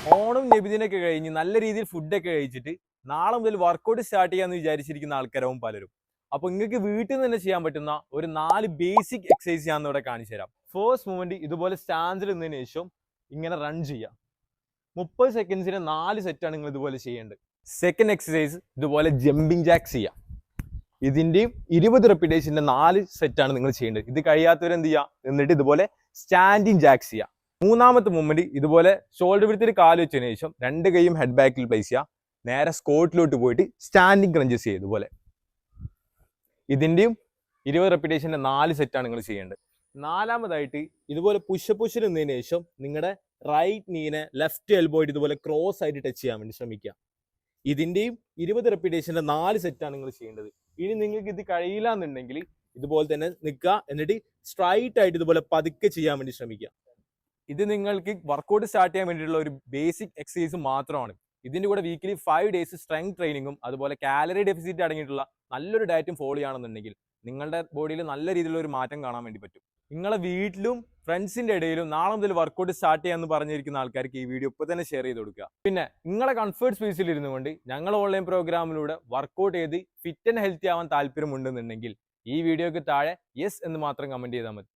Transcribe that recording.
ഓണം നബിദിനൊക്കെ കഴിഞ്ഞ് നല്ല രീതിയിൽ ഫുഡൊക്കെ കഴിച്ചിട്ട് നാളെ മുതൽ വർക്കൗട്ട് സ്റ്റാർട്ട് ചെയ്യാന്ന് വിചാരിച്ചിരിക്കുന്ന ആൾക്കാരാവും പലരും. അപ്പൊ നിങ്ങൾക്ക് വീട്ടിൽ നിന്ന് തന്നെ ചെയ്യാൻ പറ്റുന്ന ഒരു 4 ബേസിക് എക്സസൈസ് ഞാൻ ഇവിടെ കാണിച്ചു തരാം. ഫസ്റ്റ് മൂവ്മെന്റ് ഇതുപോലെ സ്റ്റാൻഡിൽ നിന്നതിന് ശേഷം ഇങ്ങനെ റൺ ചെയ്യാം. 30 സെക്കൻഡ്സിന് 4 സെറ്റാണ് നിങ്ങൾ ഇതുപോലെ ചെയ്യേണ്ടത്. സെക്കൻഡ് എക്സസൈസ് ഇതുപോലെ ജമ്പിങ് ജാക്സ് ചെയ്യാം. ഇതിന്റെയും 20 റെപ്പിറ്റേഷന്റെ 4 സെറ്റാണ് നിങ്ങൾ ചെയ്യേണ്ടത്. ഇത് കഴിയാത്തവർ എന്ത് ചെയ്യുക, എന്നിട്ട് ഇതുപോലെ സ്റ്റാൻഡിങ് ജാക്സ് ചെയ്യാം. മൂന്നാമത്തെ മൂവ്മെന്റ് ഇതുപോലെ ഷോൾഡർ വിടുത്തിൽ കാല് വെച്ചതിന് ശേഷം 2 കൈയും ഹെഡ് ബാക്കിൽ പ്ലേസ് ചെയ്യുക. നേരെ സ്കോട്ടിലോട്ട് പോയിട്ട് സ്റ്റാൻഡിങ് ക്രഞ്ചസ് ചെയ്യുക. ഇതുപോലെ ഇതിന്റെയും 20 റെപ്പിറ്റേഷന്റെ 4 സെറ്റാണ് നിങ്ങൾ ചെയ്യേണ്ടത്. നാലാമതായിട്ട് ഇതുപോലെ പുഷ് നിന്നതിന് ശേഷം നിങ്ങളുടെ റൈറ്റ് നീനെ ലെഫ്റ്റ് എൽബോയിട്ട് ഇതുപോലെ ക്രോസ് ആയിട്ട് ടച്ച് ചെയ്യാൻ വേണ്ടി ശ്രമിക്കുക. ഇതിന്റെയും 20 റെപ്പിറ്റേഷന്റെ 4 സെറ്റാണ് നിങ്ങൾ ചെയ്യേണ്ടത്. ഇനി നിങ്ങൾക്ക് ഇത് കഴിയില്ല എന്നുണ്ടെങ്കിൽ ഇതുപോലെ തന്നെ നിൽക്കുക, എന്നിട്ട് സ്ട്രൈറ്റ് ആയിട്ട് ഇതുപോലെ പതുക്കെ ചെയ്യാൻ വേണ്ടി ശ്രമിക്കുക. ഇത് നിങ്ങൾക്ക് വർക്കൗട്ട് സ്റ്റാർട്ട് ചെയ്യാൻ വേണ്ടിയിട്ടുള്ള ഒരു ബേസിക് എക്സസൈസ് മാത്രമാണ്. ഇതിന്റെ കൂടെ വീക്കിലി 5 ഡേയ്സ് സ്ട്രെങ്ത് ട്രെയിനിങ്ങും അതുപോലെ കാലറി ഡെഫിസിറ്റ് അടങ്ങിയിട്ടുള്ള നല്ലൊരു ഡയറ്റും ഫോളോ ചെയ്യുകയാണെന്നുണ്ടെങ്കിൽ നിങ്ങളുടെ ബോഡിയിൽ നല്ല രീതിയിലുള്ള ഒരു മാറ്റം കാണാൻ വേണ്ടി പറ്റും. നിങ്ങളെ വീട്ടിലും ഫ്രണ്ട്സിന്റെ ഇടയിലും നാളെ മുതൽ വർക്കൗട്ട് സ്റ്റാർട്ട് ചെയ്യാമെന്ന് പറഞ്ഞിരിക്കുന്ന ആൾക്കാർക്ക് ഈ വീഡിയോ ഇപ്പോൾ തന്നെ ഷെയർ ചെയ്ത് കൊടുക്കുക. പിന്നെ നിങ്ങളെ കംഫർട്ട് സ്പേസിൽ ഇരുന്നു കൊണ്ട് ഞങ്ങൾ ഓൺലൈൻ പ്രോഗ്രാമിലൂടെ വർക്കൗട്ട് ചെയ്ത് ഫിറ്റ് ആൻഡ് ഹെൽത്തി ആവാൻ താല്പര്യമുണ്ടെന്നുണ്ടെങ്കിൽ ഈ വീഡിയോക്ക് താഴെ യെസ് എന്ന് മാത്രം കമന്റ് ചെയ്താൽ മതി.